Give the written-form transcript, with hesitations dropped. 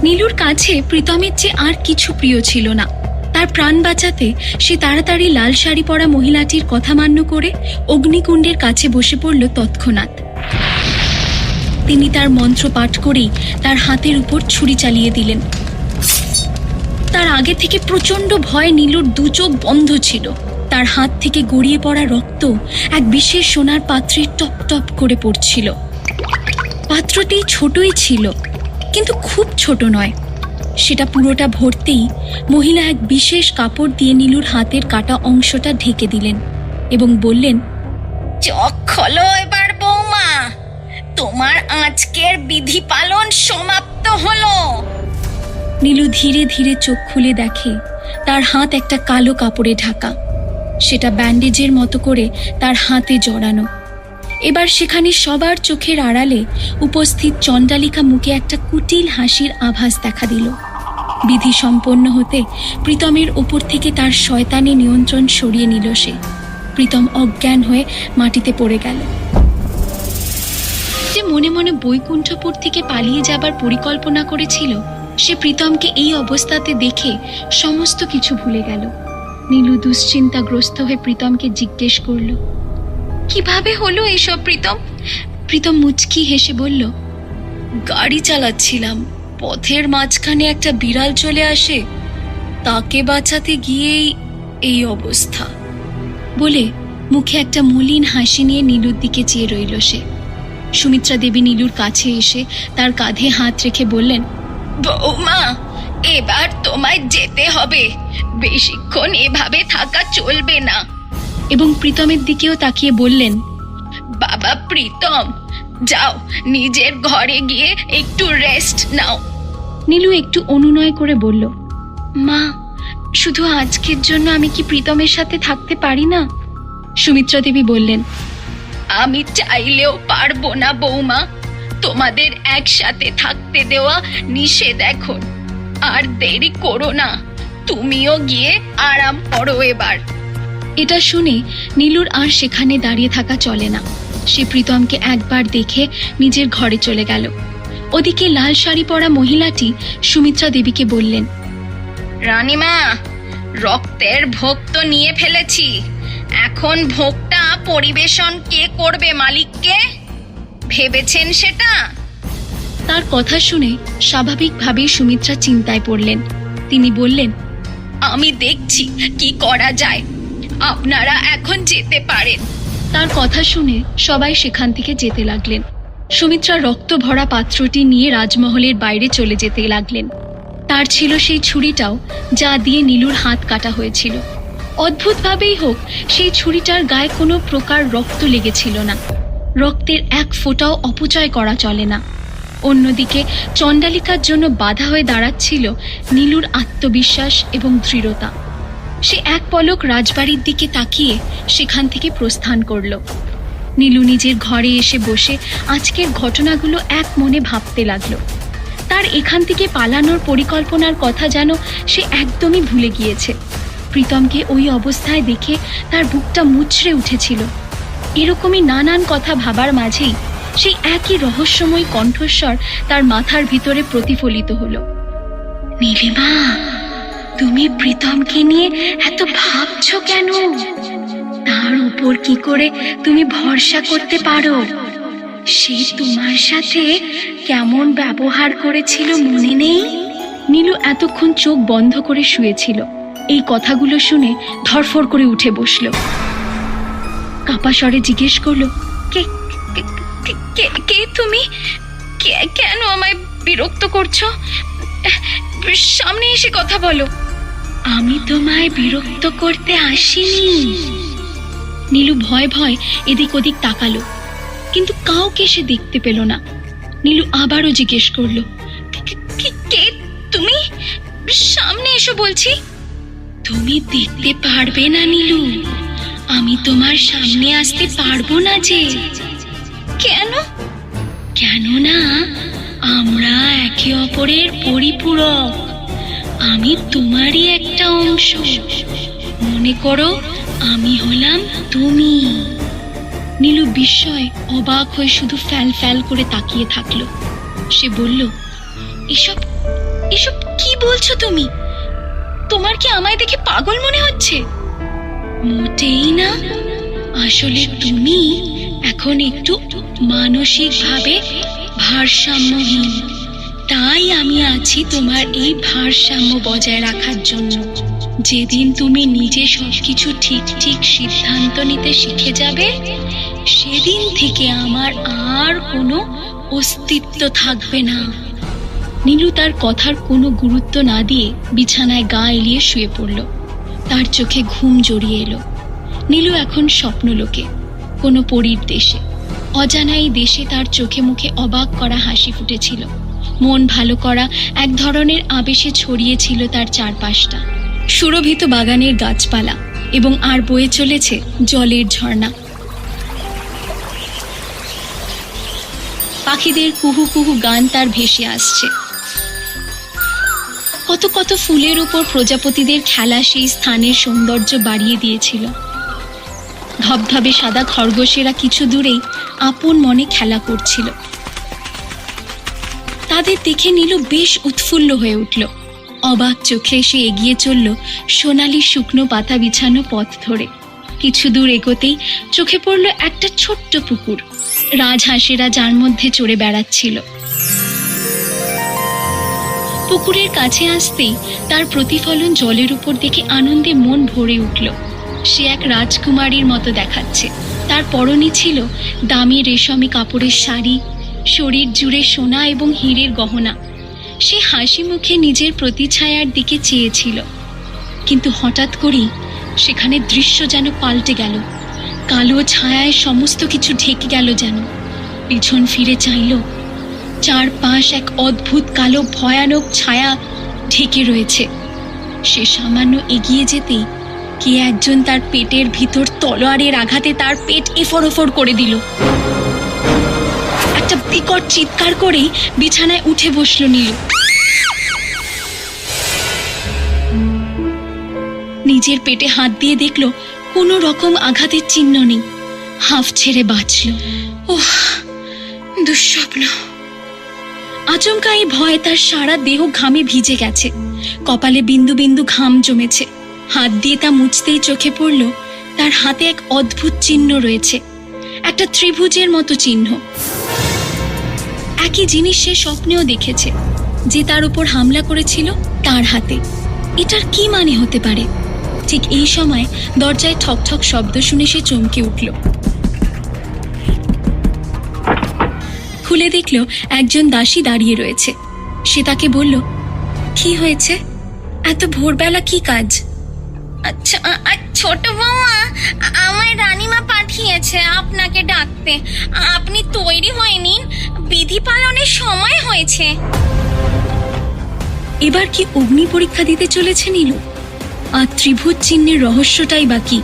নীলুর কাছে প্রীতমের চেয়ে আর কিছু প্রিয় ছিল না। তার প্রাণ বাঁচাতে সে তাড়াতাড়ি লাল শাড়ি পরা মহিলাটির কথা মান্য করে অগ্নিকুণ্ডের কাছে বসে পড়ল তৎক্ষণাৎ। তিনি তার মন্ত্র পাঠ করেই তার হাতের উপর ছুরি চালিয়ে দিলেন। তার আগে থেকে প্রচণ্ড ভয় নীলুর দু চোখ বন্ধ ছিল। তার হাত থেকে গড়িয়ে পড়া রক্ত এক বিশেষ সোনার পাত্রে টপ টপ করে পড়ছিল। পাত্রটি ছোটই ছিল, কিন্তু খুব ছোট নয়। সেটা পুরোটা ভরতেই মহিলা এক বিশেষ কাপড় দিয়ে নীলুর হাতের কাটা অংশটা ঢেকে দিলেন এবং বললেন, চোখ খোলো এবার বৌমা, তোমার আজকের বিধি পালন সমাপ্ত হলো। নীলু ধীরে ধীরে চোখ খুলে দেখে তার হাত একটা কালো কাপড়ে ঢাকা। সেটা ব্যান্ডেজের মতো করে তার হাতে জড়ানো। এবার সেখানে সবার চোখের আড়ালে উপস্থিত চণ্ডালিকা মুখে একটা কুটিল হাসির আভাস দেখা দিল। বিধি সম্পন্ন হতে প্রীতমের ওপর থেকে তার শয়তানি নিয়ন্ত্রণ সরিয়ে নিল সে। প্রীতম অজ্ঞান হয়ে মাটিতে পড়ে গেল। যে মনে মনে বৈকুণ্ঠপুর থেকে পালিয়ে যাবার পরিকল্পনা করেছিল, সে প্রীতমকে এই অবস্থাতে দেখে সমস্ত কিছু ভুলে গেল। নীলু দুশ্চিন্তাগ্রস্ত হয়ে প্রীতমকে জিজ্ঞেস করল, কিভাবে হলো এসব প্রীতম? প্রীতম মুচকি হেসে বলল, গাড়ি চালাচ্ছিলাম, পথের মাঝখানে একটা বিড়াল চলে আসে, তাকে বাঁচাতে গিয়েই এই অবস্থা। বলে মুখে একটা মলিন হাসি নিয়ে নীলুর দিকে চেয়ে রইল সে। সুমিত্রা দেবী নীলুর কাছে এসে তার কাঁধে হাত রেখে বললেন, বৌমা, এবার তোমায় যেতে হবে, বেশিক্ষণ এভাবে থাকা চলবে না। এবং প্রীতমের দিকেও তাকিয়ে বললেন, বাবা প্রীতম, যাও নিজের ঘরে গিয়ে একটু রেস্ট নাও। নীলু একটু অনুনয় করে বলল, মা, শুধু আজকের জন্য আমি কি প্রীতমের সাথে থাকতে পারি না? সুমিত্রা দেবী বললেন, আমি চাইলেও পারবো না বৌমা, তোমাদের একসাথে থাকতে দেওয়া নিষেধ এখন। আর দেরি করো না, তুমিও গিয়ে আরাম করো এবার। এটা শুনে নীলুর আর সেখানে দাঁড়িয়ে থাকা চলে না। সে প্রীতমকে একবার দেখে নিজের ঘরে চলে গেল। ওদিকে লাল শাড়ি পরা মহিলাটি সুমিত্রা দেবীকে বললেন, রানীমা, রক্তের ভোগ তো নিয়ে ফেলেছি, এখন ভোগটা পরিবেশন কে করবে মালিককে? ভেবেছেন সেটা? তার কথা শুনে স্বাভাবিকভাবেই সুমিত্রা চিন্তায় পড়লেন। তিনি বললেন, আমি দেখছি কি করা যায়, আপনারা এখন যেতে পারেন। তার কথা শুনে সবাই সেখান থেকে যেতে লাগলেন। সুমিত্রা রক্ত ভরা পাত্রটি নিয়ে রাজমহলের বাইরে চলে যেতে লাগলেন। তার ছিল সেই ছুরিটাও যা দিয়ে নীলুর হাত কাটা হয়েছিল। অদ্ভুতভাবেই হোক, সেই ছুরিটার গায়ে কোনো প্রকার রক্ত লেগেছিল না। রক্তের এক ফোঁটাও অপচয় করা চলে না। অন্যদিকে চণ্ডালিকার জন্য বাধা হয়ে দাঁড়াচ্ছিল নীলুর আত্মবিশ্বাস এবং দৃঢ়তা। সে এক পলক রাজবাড়ির দিকে তাকিয়ে সেখান থেকে প্রস্থান করল। নীলু নিজের ঘরে এসে বসে আজকের ঘটনাগুলো এক মনে ভাবতে লাগলো। তার এখান থেকে পালানোর পরিকল্পনার কথা যেন সে একদমই ভুলে গিয়েছে। প্রীতমকে ওই অবস্থায় দেখে তার বুকটা মুচড়ে উঠেছিল। এরকমই নানান কথা ভাবার মাঝেই সেই একই রহস্যময় কণ্ঠস্বর তার মাথার ভিতরে প্রতিফলিত হলো, নীলিমা, তুমি প্রীতমকে নিয়ে এত ভাবছো কেন? তার উপর কি করে তুমি ভরসা করতে পারো? সে তোমার সাথে কেমন ব্যবহার করেছিল মনে নেই? নীলু এতক্ষণ চোখ বন্ধ করে শুয়েছিল। এই কথাগুলো শুনে ধরফর করে উঠে বসলো। কাপা স্বরে জিজ্ঞেস করলো, কে কে কে তুমি? কেন আমায় বিরক্ত করছো? সামনে এসে কথা বলো। আমি তোমায় বিরক্ত করতে আসিনি। নীলু ভয় ভয় এদিক ওদিক তাকালো, কিন্তু কাউকে সে দেখতে পেল না। নীলু আবারও জিজ্ঞেস করলো, কে তুমি? সামনে এসো বলছি। তুমি দেখতে পারবে না নীলু, আমি তোমার সামনে আসতে পারবো না যে। কেন? কেননা আমরা একে অপরের পরিপূরক। আমি তোমারই একটা অংশ। মনে করো আমি হলাম তুমি। নীলু বিস্ময়ে অবাক হয়ে শুধু ফ্যাল ফ্যাল করে তাকিয়ে থাকলো। সে বলল, এসব কি বলছো তুমি? তোমার কি আমায় দেখে পাগল মনে হচ্ছে? মোটেই না। আসলে তুমি এখন একটু মানসিকভাবে ভারসাম্যহীন। তাই আমি আছি তোমার এই ভারসাম্য বজায় রাখার জন্য। যেদিন তুমি নিজে সবকিছু ঠিক ঠিক সিদ্ধান্ত নিতে শিখে যাবে, সেদিন থেকে আমার আর কোনো অস্তিত্ব থাকবে না। নীলু তার কথার কোনো গুরুত্ব না দিয়ে বিছানায় গা এলিয়ে শুয়ে পড়ল। তার চোখে ঘুম জড়িয়ে এলো। নীলু এখন স্বপ্নলোকে, কোনো পরীর দেশে। অজানা এই দেশে তার চোখে মুখে অবাক করা হাসি ফুটেছিল। মন ভালো করা এক ধরনের আবেশে ছড়িয়েছিল তার চারপাশটা। সুরভিত বাগানের গাছপালা এবং আর বয়ে চলেছে জলের ঝর্ণা। পাখিদের কুহু কুহু গান তার ভেসে আসছে। কত কত ফুলের উপর প্রজাপতিদের খেলা সেই স্থানের সৌন্দর্য বাড়িয়ে দিয়েছিল। ধবধবে সাদা খরগোশেরা কিছু দূরেই আপন মনে খেলা করছিল। তাদের দেখে নীলু বেশ উৎফুল্ল হয়ে উঠল। অবাক চোখে সে এগিয়ে চলল সোনালি শুকনো পাতা বিছানো পথ ধরে। কিছু দূর এগোতেই চোখে পড়ল একটা ছোট্ট পুকুর। রাজহাঁসেরা যার মধ্যে চড়ে বেড়াচ্ছিল। পুকুরের কাছে আসতেই তার প্রতিফলন জলের উপর দেখে আনন্দে মন ভরে উঠল। সে এক রাজকুমারীর মতো দেখাচ্ছে। তার পরনে ছিল দামি রেশমি কাপড়ের শাড়ি, শরীর জুড়ে সোনা এবং হীরের গহনা। সে হাসি মুখে নিজের প্রতিছায়ার দিকে চেয়েছিল, কিন্তু হঠাৎ করেই সেখানে দৃশ্য যেন পাল্টে গেল। কালো ছায়ায় সমস্ত কিছু ঢেকে গেল যেন। পিছন ফিরে চাইল, চারপাশ এক অদ্ভুত কালো ভয়ানক ছায়া ঢেকে রয়েছে। সে সামান্য এগিয়ে যেতেই কে একজন তার পেটের ভিতর তলোয়ারের আঘাতে তার পেট এফড় করে দিল। একটা বিকট চিৎকার করেই বিছানায় উঠে বসল নীলু। নিজের পেটে হাত দিয়ে দেখল কোনো রকম আঘাতের চিহ্ন নেই। হাঁফ ছেড়ে বাঁচল। ওহ, দুঃস্বপ্ন। আচমকা এই ভয়ে তার সারা দেহ ঘামে ভিজে গেছে। কপালে বিন্দু বিন্দু ঘাম জমেছে। হাত দিয়ে তা মুছতেই চোখে পড়ল তার হাতে এক অদ্ভুত চিহ্ন রয়েছে, একটা ত্রিভুজের মতো চিহ্ন। একই জিনিস সে স্বপ্নেও দেখেছে, যে তার উপর হামলা করেছিল তার হাতে। এটার কি মানে হতে পারে? ঠিক এই সময় দরজায় ঠক ঠক শব্দ শুনে সে চমকে উঠল। খুলে দেখল একজন দাসী দাঁড়িয়ে রয়েছে। সে তাকে বলল, কি হয়েছে? এত ভোরবেলা কি কাজ? আচ্ছা, ছোট বৌমা, আমায় রানীমা পাঠিয়েছে আপনাকে ডাকতে। আপনি তৈরি হয়ে নিন, বিধি পালনের সময় হয়েছে। এবার কি অগ্নি পরীক্ষা দিতে চলেছে নীলু? আর ত্রিভুজ চিহ্নের রহস্যটাই বাকি।